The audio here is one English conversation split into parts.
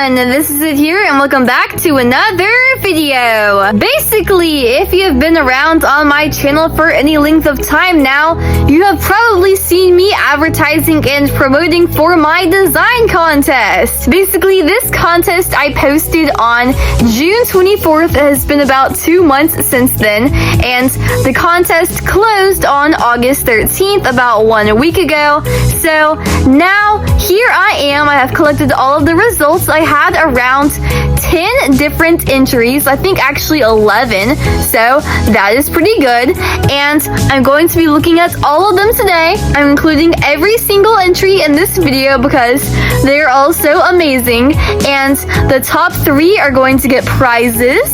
everyone, this is Sid here and welcome back to another video. Basically, if you have been around on my channel for any length of time now, you have probably seen me advertising and promoting for my design contest. Basically, this contest I posted on June 24th. It has been about 2 months since then, and the contest closed on August 13th, about 1 week ago. So now here I am. I have collected all of the results. I had around 10 different entries, I think actually 11, so that is pretty good, and I'm going to be looking at all of them today. I'm including every single entry in this video because they're all so amazing, and the top 3 are going to get prizes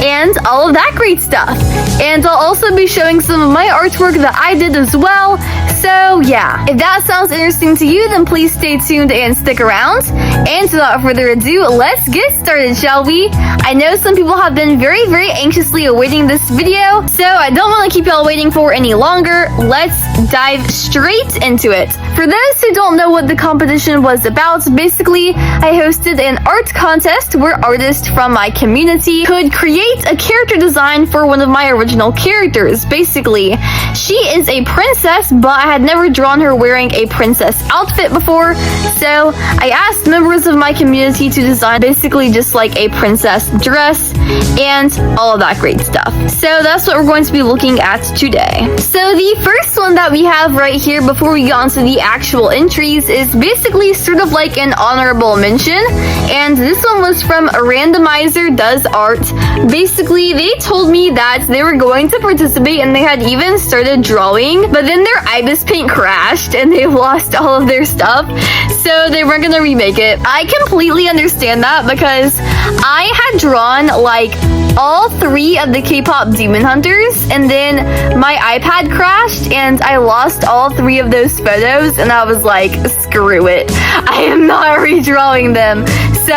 and all of that great stuff. And I'll also be showing some of my artwork that I did as well. So yeah, if that sounds interesting to you, then please stay tuned and stick around. And without further ado, let's get started, shall we? I know some people have been very anxiously awaiting this video, so I don't want to keep y'all waiting for any longer. Let's dive straight into it. For those who don't know what the competition was about, basically, I hosted an art contest where artists from my community could create a character design for one of my original characters. Basically, she is a princess, but I had never drawn her wearing a princess outfit before, so I asked members of my community to design basically just like a princess dress and all of that great stuff. So that's what we're going to be looking at today. So the first one that we have right here before we get onto the actual entries is basically sort of like an honorable mention, and this one was from Randomizer Does Art. Basically, they told me that they were going to participate and they had even started drawing, but then their ibis paint crashed and they lost all of their stuff, so they weren't gonna remake it. I completely understand that because I had drawn like all 3 of the K-pop Demon Hunters, and then my iPad crashed and I lost all 3 of those photos, and I was like, screw it, I am not redrawing them. So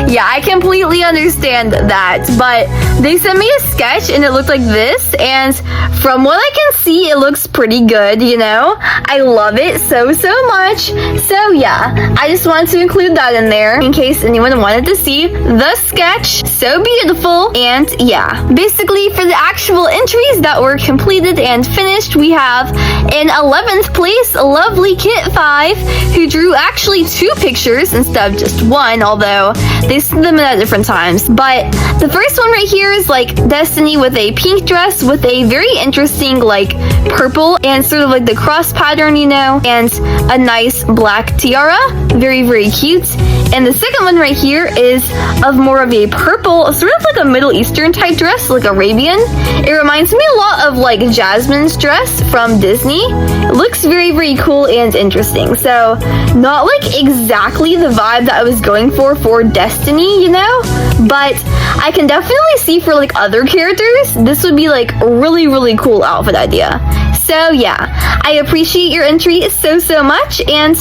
yeah, I completely understand that, but they sent me a sketch and it looked like this, and from what I can see, it looks pretty good, you know? I love it so much. So yeah, I just wanted to include that in there in case anyone wanted to see the sketch. So beautiful. And yeah, basically for the actual entries that were completed and finished, we have in 11th place, Lovely Kit 5, who drew actually 2 pictures instead of just 1, although they sent them in at different times. But the first one right here is like Destiny with a pink dress with a very interesting like purple and sort of like the cross pattern, you know, and a nice black tiara. Very cute. And the second one right here is of more of a purple, sort of like a Middle Eastern type dress, like Arabian. It reminds me a lot of like Jasmine's dress from Disney. It looks very cool and interesting. So not like exactly the vibe that I was going for Destiny, you know, but I can definitely see for like other characters, this would be like a really cool outfit idea. So yeah, I appreciate your entry so much, and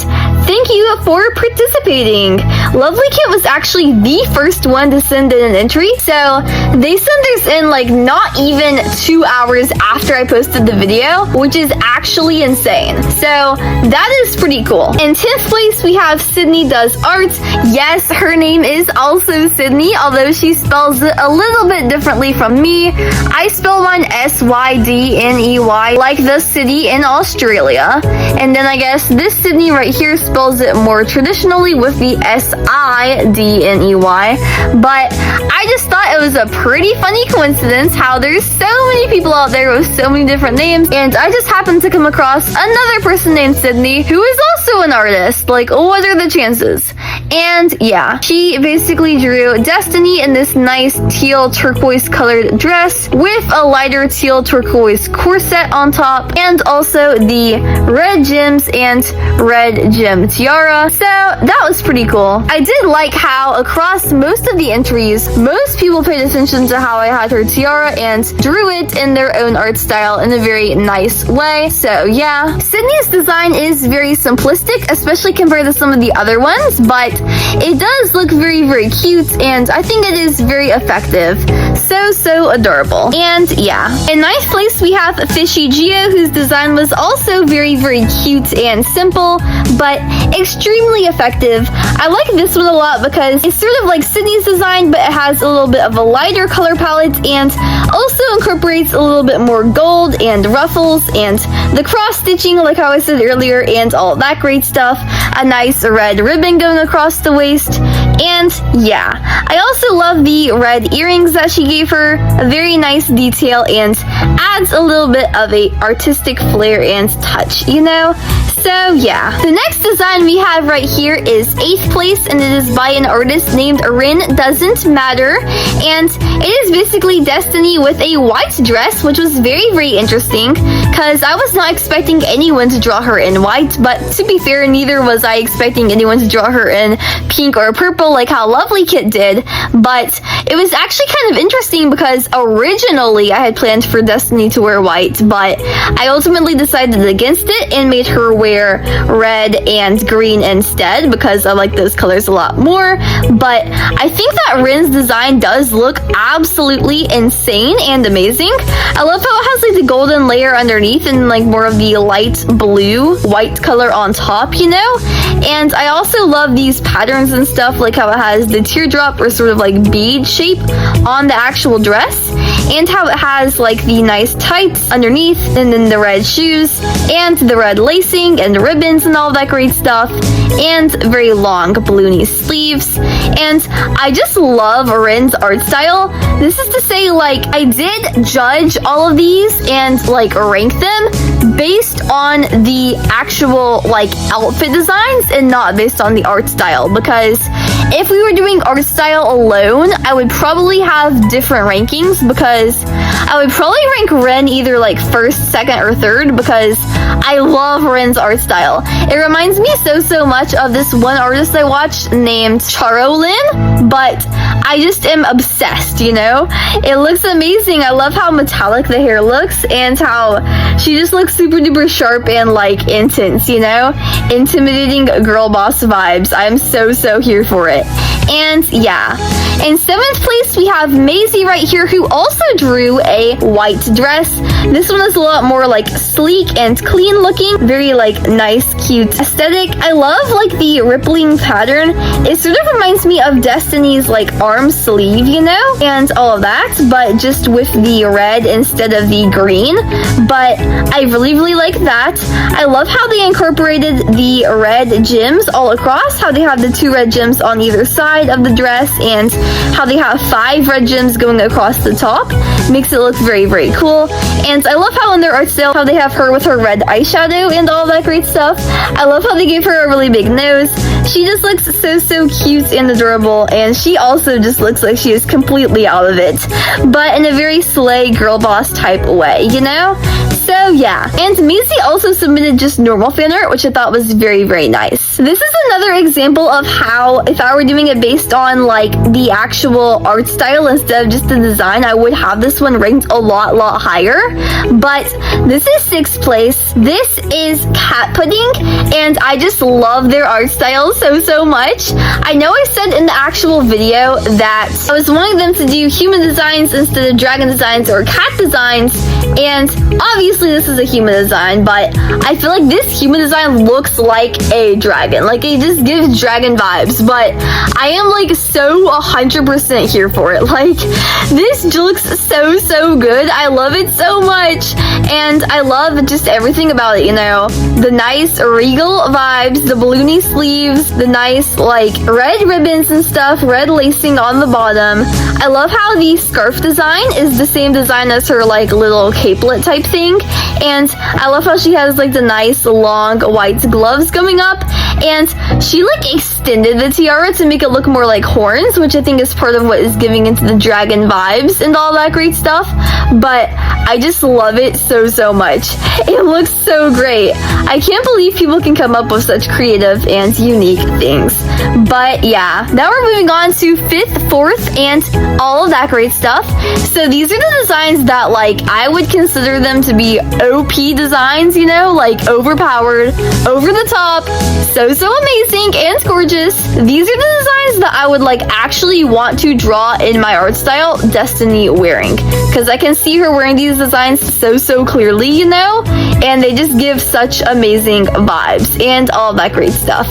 thank you for participating. Lovely Kit was actually the first one to send in an entry, so they sent theirs in like not even 2 hours after I posted the video, which is actually insane. So that is pretty cool. In 10th place, we have Sydney Does Art. Yes, her name is also Sydney, although she spells it a little bit differently from me. I spell mine Sydney, like the city in Australia. And then I guess this Sydney right here spells it more traditionally with the Sidney. But I just thought it was a pretty funny coincidence how there's so many people out there with so many different names, and I just happened to come across another person named Sydney who is also an artist. Like, what are the chances? And yeah, she basically drew Destiny in this nice teal turquoise colored dress with a lighter teal turquoise corset on top, and also the red gems and red gem tiara. So that was pretty cool. I did like how across most of the entries, most people paid attention to how I had her tiara and drew it in their own art style in a very nice way. So yeah, Sydney's design is very simplistic, especially compared to some of the other ones, but it does look very cute, and I think it is very effective. So adorable. And yeah, in ninth place we have Fishy Geo, whose design was also very cute and simple, but extremely effective. I like this one a lot because it's sort of like Sydney's design, but it has a little bit of a lighter color palette and also incorporates a little bit more gold and ruffles and the cross stitching like how I said earlier and all that great stuff. A nice red ribbon going across the waist. And yeah, I also love the red earrings that she gave her. A very nice detail and adds a little bit of a artistic flair and touch, you know? So yeah, the next design we have right here is 8th place, and it is by an artist named Rin Doesn't Matter, and it is basically Destiny with a white dress, which was very interesting because I was not expecting anyone to draw her in white, but to be fair, neither was I expecting anyone to draw her in pink or purple like how Lovely Kit did. But it was actually kind of interesting because originally I had planned for Destiny to wear white, but I ultimately decided against it and made her wear red and green instead because I like those colors a lot more. But I think that Rin's design does look absolutely insane and amazing. I love how it has like the golden layer underneath and like more of the light blue white color on top, you know? And I also love these patterns and stuff, like how it has the teardrop or sort of like bead shape on the actual dress, and how it has like the nice tights underneath, and then the red shoes and the red lacing and ribbons and all that great stuff, and very long balloony sleeves. And I just love Rin's art style. This is to say, like, I did judge all of these and like rank them based on the actual like outfit designs and not based on the art style, because if we were doing art style alone, I would probably have different rankings, because I would probably rank Rin either like first, second, or third, because I love Rin's art style. It reminds me so much of this one artist I watched named Charolyn, but I just am obsessed, you know? It looks amazing. I love how metallic the hair looks and how she just looks super duper sharp and like intense, you know? Intimidating girl boss vibes. I'm so here for it. And yeah, in 7th place we have Maisie right here, who also drew a white dress. This one is a lot more like sleek and clean looking, very like nice cute aesthetic. I love like the rippling pattern. It sort of reminds me of Destiny's like arm sleeve, you know, and all of that, but just with the red instead of the green. But I really like that. I love how they incorporated the red gems all across, how they have the 2 red gems on either side of the dress, and how they have 5 red gems going across the top. Makes it look very cool. And I love how in their art style, how they have her with her red eyeshadow and all that great stuff. I love how they gave her a really big nose. She just looks so cute and adorable, and she also just looks like she is completely out of it, but in a very slay girl boss type way, you know? So yeah, and Maisie also submitted just normal fan art, which I thought was very nice. This is another example of how, if I were doing it based on like the actual art style instead of just the design, I would have this one ranked a lot higher. But this is 6th place. This is Cat Pudding, and I just love their art style so much. I know I said in the actual video that I was wanting them to do human designs instead of dragon designs or cat designs, and obviously this is a human design, but I feel like this human design looks like a dragon. Like, it just gives dragon vibes, but I am like so 100% here for it. Like, this looks so good. I love it so much, and I love just everything about it, you know? The nice regal vibes, the balloony sleeves, the nice like red ribbons and stuff, red lacing on the bottom. I love how the scarf design is the same design as her like little capelet type thing, and I love how she has like the nice long white gloves going up, and she like extended the tiara to make it look more like horns, which I think is part of what is giving into the dragon vibes and all that great stuff. But I just love it so much. It looks so great. I can't believe people can come up with such creative and unique things. But yeah, now we're moving on to 5th, 4th, and all of that great stuff. So these are the designs that, like, I would consider them to be OP designs, you know, like overpowered, over the top, so amazing and gorgeous. These are the designs that I would like actually want to draw in my art style Destiny wearing, because I can see her wearing these designs so clearly, you know, and they just give such amazing vibes and all that great stuff.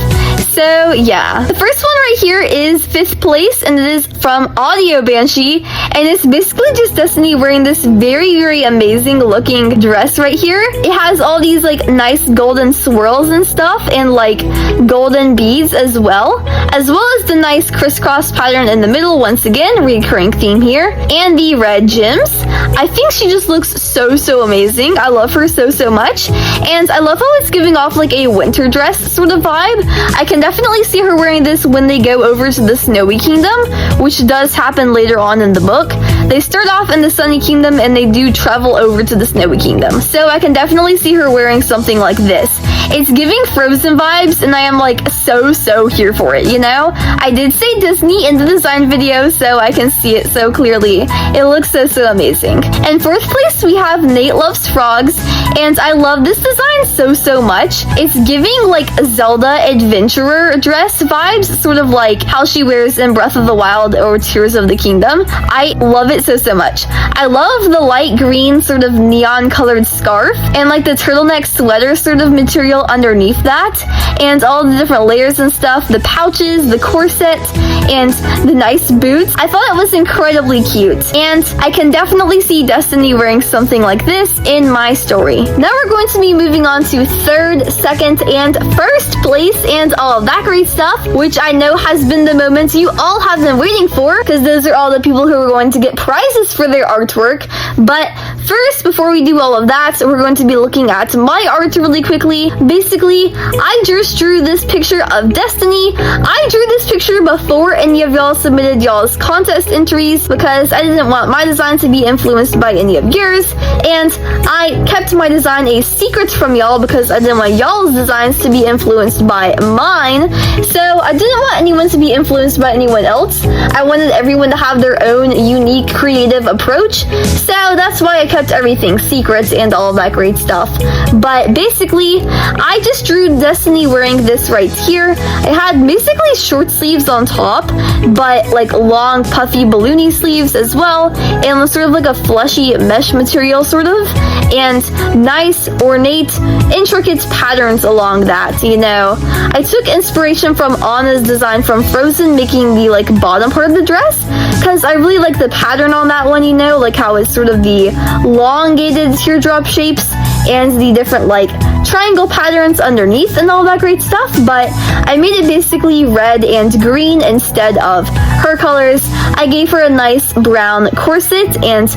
So yeah, the first one right here is 5th place, and it is from Audio Banshee, and it's basically just Destiny wearing this very amazing looking dress right here. It has all these like nice golden swirls and stuff, and like golden beads as well as the nice crisscross pattern in the middle, once again recurring theme here, and the red gems. I think she just looks so amazing. I love her so much, and I love how it's giving off like a winter dress sort of vibe. I can definitely see her wearing this when they go over to the Snowy Kingdom, which does happen later on in the book. They start off in the Sunny Kingdom and they do travel over to the Snowy Kingdom. So I can definitely see her wearing something like this. It's giving Frozen vibes, and I am like so here for it, you know? I did say Disney in the design video, so I can see it so clearly. It looks so amazing. In 4th place, we have NateLovesFrogs, and I love this design so much. It's giving like Zelda adventurer dress vibes, sort of like how she wears in Breath of the Wild or Tears of the Kingdom. I love it so much. I love the light green sort of neon colored scarf, and like the turtleneck sweater sort of material underneath that, and all the different layers and stuff, the pouches, the corset, and the nice boots. I thought it was incredibly cute, and I can definitely see Destiny wearing something like this in my story. Now we're going to be moving on to 3rd, 2nd, and 1st place, and all of that great stuff, which I know has been the moment you all have been waiting for, because those are all the people who are going to get prizes for their artwork. But first, before we do all of that, we're going to be looking at my art really quickly. Basically, I just drew this picture of Destiny. I drew this picture before any of y'all submitted y'all's contest entries, because I didn't want my design to be influenced by any of yours, and I kept my design a secret from y'all because I didn't want y'all's designs to be influenced by mine. So I didn't want anyone to be influenced by anyone else. I wanted everyone to have their own unique creative approach, so that's why I kept everything secret and all of that great stuff. But basically, I just drew Destiny wearing this right here. It had basically short sleeves on top, but like long puffy balloony sleeves as well, and sort of like a fleshy mesh material sort of, and nice ornate intricate patterns along that, you know. I took inspiration from Anna's design from Frozen, making the like bottom part of the dress, because I really like the pattern on that one, you know, like how it's sort of the elongated teardrop shapes and the different like triangle patterns underneath and all that great stuff. But I made it basically red and green instead of her colors. I gave her a nice brown corset, and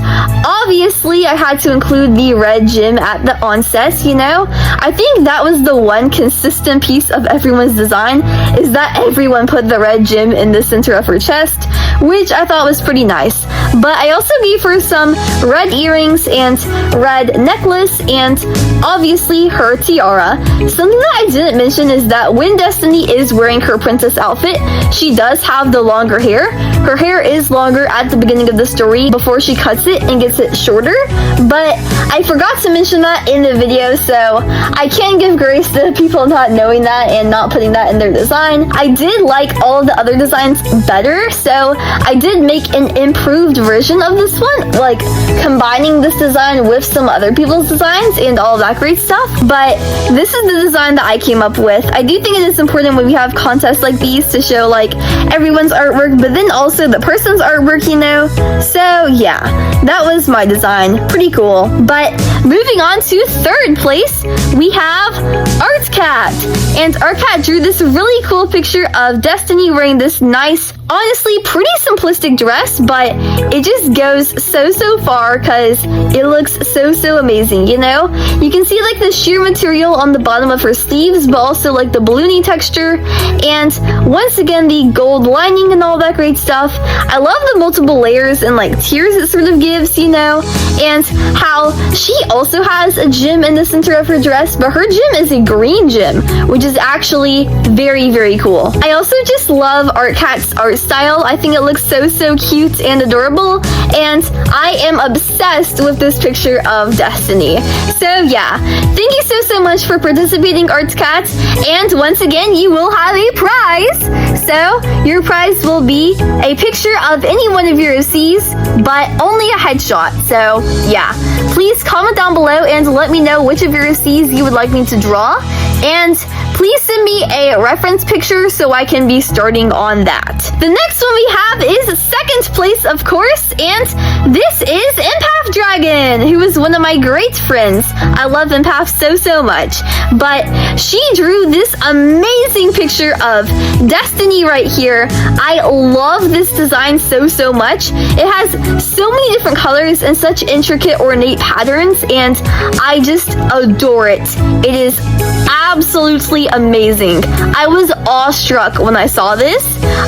obviously I had to include the red gem at the onset, you know. I think that was the one consistent piece of everyone's design, is that everyone put the red gem in the center of her chest, which I thought was pretty nice. But I also gave her some red earrings and red necklace, and obviously her tiara. Something that I didn't mention is that when Destiny is wearing her princess outfit, she does have the longer hair. Her hair is longer at the beginning of the story before she cuts it and gets it shorter, but I forgot to mention that in the video, so I can't give grace to people not knowing that and not putting that in their design. I did like all of the other designs better, so I did make an improved version of this one, like combining this design with some other people's designs and all of that great stuff. But this is the design that I came up with. I do think it is important when we have contests like these to show like everyone's artwork, but then also the person's artwork, you know. So yeah, that was my design. Pretty cool. But moving on to 3rd place, we have ArtCat. And ArtCat drew this really cool picture of Destiny wearing this nice, honestly pretty simplistic dress, but it just goes so far because it looks so amazing, you know. You can see like the sheer material on the bottom of her sleeves, but also like the balloony texture, and once again the gold lining and all that great stuff. I love the multiple layers and like tiers it sort of gives, you know, and how she also has a gem in the center of her dress, but her gem is a green gem, which is actually very, very cool. I also just love ArtCat's art style. I think it looks so, so cute and adorable, and I am obsessed with this picture of Destiny. So yeah, thank you so, so much for participating, ArtCat, and once again, you will have a prize. So your prize will be a picture of any one of your OCs, but only a headshot. So yeah, please comment down below and let me know which of your OCs you would like me to draw, and please send me a reference picture so I can be starting on that. The next one we have is second place, of course, and this is EmpathDragon, who is one of my great friends. I love Empath so, so much, but she drew this amazing picture of Destiny right here. I love this design so, so much. It has so many different colors and such intricate, ornate patterns, and I just adore it. It is absolutely amazing. I was awestruck when I saw this.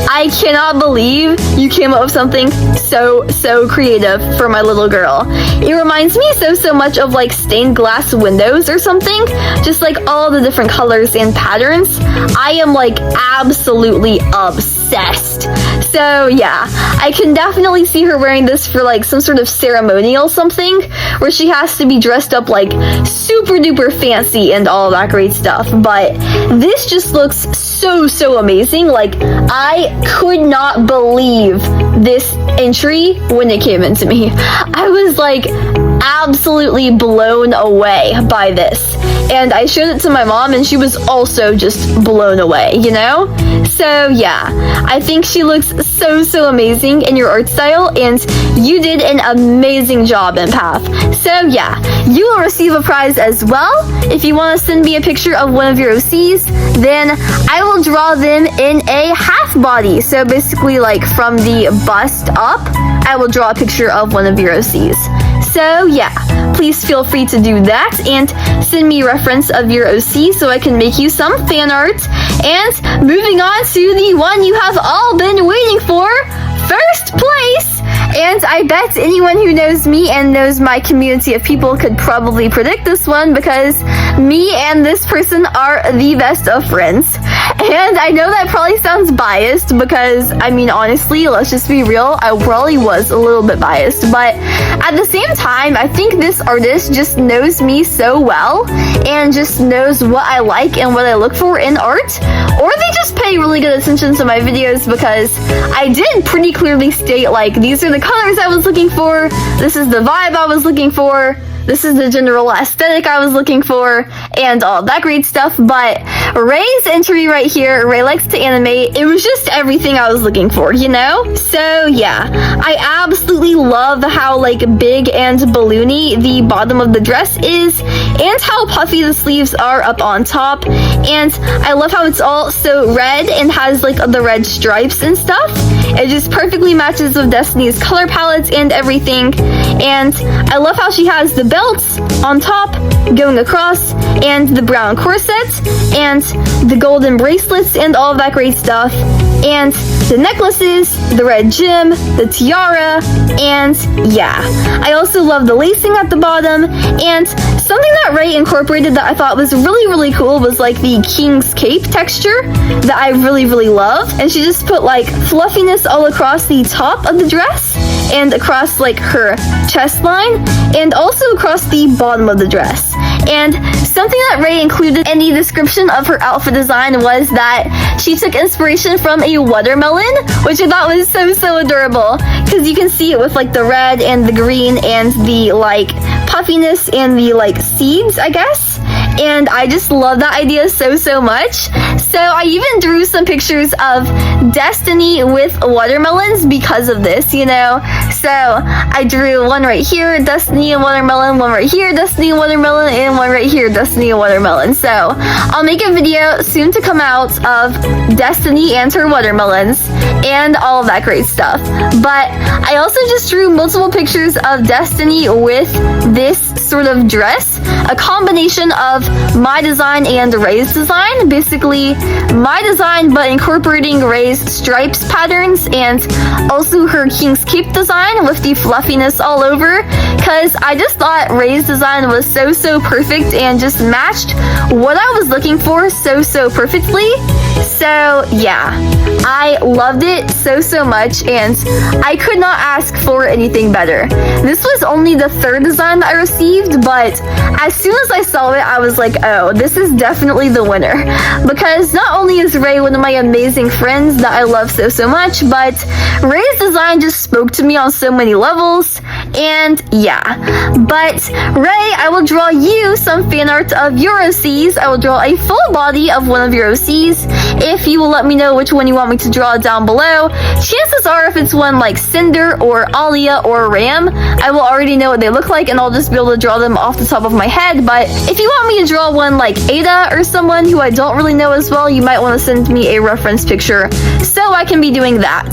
I cannot believe you came up with something so, so creative for my little girl. It reminds me so, so much of like stained glass windows or something. Just like all the different colors and patterns. I am like absolutely obsessed. So yeah, I can definitely see her wearing this for like some sort of ceremonial something where she has to be dressed up like super duper fancy and all that great stuff. But this just looks so, so amazing. Like, I could not believe this entry when it came into me. I was like absolutely blown away by this. And I showed it to my mom and she was also just blown away, you know? So yeah, I think she looks so, so amazing in your art style, and you did an amazing job, Empath. So yeah, you will receive a prize as well. If you want to send me a picture of one of your OCs, then I will draw them in a half body. So basically like from the bust up, I will draw a picture of one of your OCs. So yeah, please feel free to do that and send me a reference of your OC so I can make you some fan art. And moving on to the one you have all been waiting for, first place. And I bet anyone who knows me and knows my community of people could probably predict this one, because me and this person are the best of friends. And I know that probably sounds biased because, I mean, honestly, let's just be real, I probably was a little bit biased. But at the same time, I think this artist just knows me so well and just knows what I like and what I look for in art. Or they just pay really good attention to my videos, because I did pretty clearly state, like, these are the colors I was looking for, this is the vibe I was looking for, this is the general aesthetic I was looking for, and all that great stuff. But Ray's entry right here, Ray likes to animate, it was just everything I was looking for, you know? So yeah, I absolutely love how like big and balloony the bottom of the dress is, and how puffy the sleeves are up on top, and I love how it's all so red and has like the red stripes and stuff. It just perfectly matches with Destiny's color palettes and everything. And I love how she has the belts on top going across, and the brown corset, and the golden bracelets, and all of that great stuff, and the necklaces, the red gem, the tiara, and yeah. I also love the lacing at the bottom, and something that Ray incorporated that I thought was really, really cool was like the king's cape texture that I really, really love. And she just put like fluffiness all across the top of the dress, and across like her chest line, and also across the bottom of the dress. And something that Ray included in the description of her outfit design was that she took inspiration from a watermelon, which I thought was so, so adorable, because you can see it with like the red and the green and the like puffiness and the like seeds, I guess. And I just love that idea so, so much. So I even drew some pictures of Destiny with watermelons because of this, you know? So I drew one right here, Destiny and watermelon, one right here, Destiny and watermelon, and one right here, Destiny and watermelon. So I'll make a video soon to come out of Destiny and her watermelons and all of that great stuff. But I also just drew multiple pictures of Destiny with this sort of dress, a combination of my design and Ray's design. Basically, my design but incorporating Ray's stripes patterns and also her King's Cape design with the fluffiness all over, because I just thought Ray's design was so perfect and just matched what I was looking for so perfectly. So yeah, I loved it so much, and I could not ask for anything better. This was only the third design that I received, but as soon as I saw it, I was like, oh, this is definitely the winner. Because not only is Ray one of my amazing friends that I love so much, but Ray's design just spoke to me on so many levels, and yeah. But Ray, I will draw you some fan art of your OCs. I will draw a full body of one of your OCs. If you will let me know which one you want me to draw down below, chances are if it's one like Cinder or Alia or Ram, I will already know what they look like and I'll just be able to draw them off the top of my head. But if you want me to draw one like Ada or someone who I don't really know as well, you might want to send me a reference picture so I can be doing that.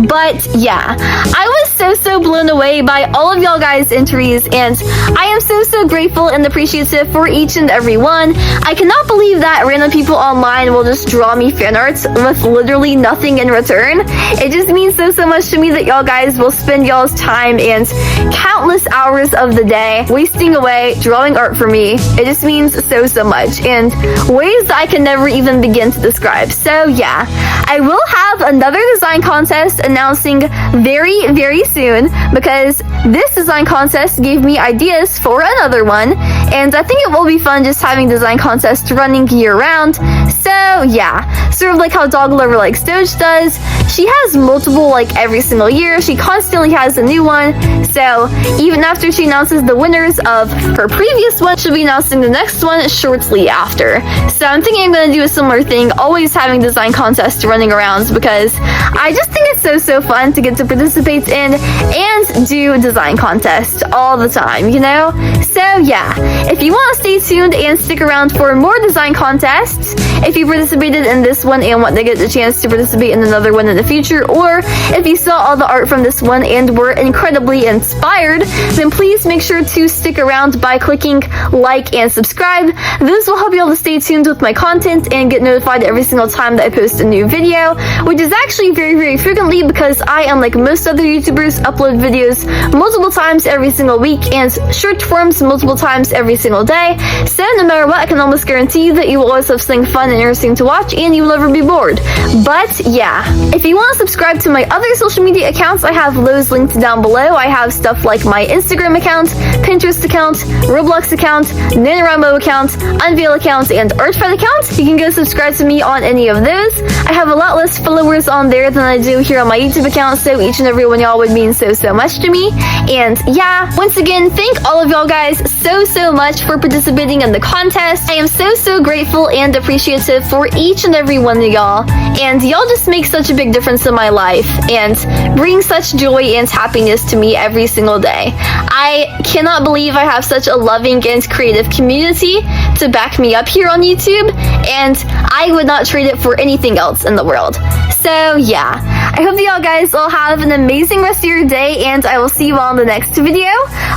But yeah, I was so blown away by all of y'all guys' entries, and I am so grateful and appreciative for each and every one. I cannot believe that random people online will just draw me fan arts with literally nothing in return. It just means so much to me that y'all guys will spend y'all's time and countless hours of the day wasting away drawing art for me. It just means so much in ways that I can never even begin to describe. So yeah, I will have another design contest announcing very soon, because this design contest gave me ideas for another one, and I think it will be fun just having design contests running year round. So yeah, sort of like how Dog Lover Likes Doge does. She has multiple like every single year. She constantly has a new one. So even after she announces the winners of her previous one, she'll be announcing the next one shortly after. So I'm thinking I'm going to do a similar thing, always having design contests running around, because I just think it's so fun to get to participate in and do design contests all the time, you know? So yeah, if you want to stay tuned and stick around for more design contests, if you participated in this one and want to get the chance to participate in another one in the future, or if you saw all the art from this one and were incredibly inspired, then please make sure to stick around by clicking like and subscribe. This will help you all to stay tuned with my content and get notified every single time that I post a new video, which is actually very frequently, because I, unlike most other YouTubers, upload videos multiple times every single week and short forms multiple times every single day. So no matter what, I can almost guarantee you that you will always have something fun and interesting to watch, and you will never be bored. But yeah, if you want to subscribe to my other social media accounts, I have those linked down below. I have stuff like my Instagram account, Pinterest account, Roblox account, NaNoWriMo account, Unveil account, and Archfight account. You can go subscribe to me on any of those. I have a lot less followers on there than I do here on my YouTube account, so each and every one y'all would mean so much to me. And yeah, once again, thank all of y'all guys so much for participating in the contest. I am so grateful and appreciative for each and every one of y'all, and y'all just make such a big difference in my life and bring such joy and happiness to me every single day. I cannot believe I have such a loving and creative community to back me up here on YouTube, and I would not trade it for anything else in the world. So yeah, I hope that y'all guys all have an amazing rest of your day, and I will see you all in the next video.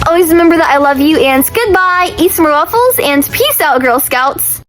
Always remember that I love you, and goodbye, eat some more waffles, and peace out, Girl Scouts.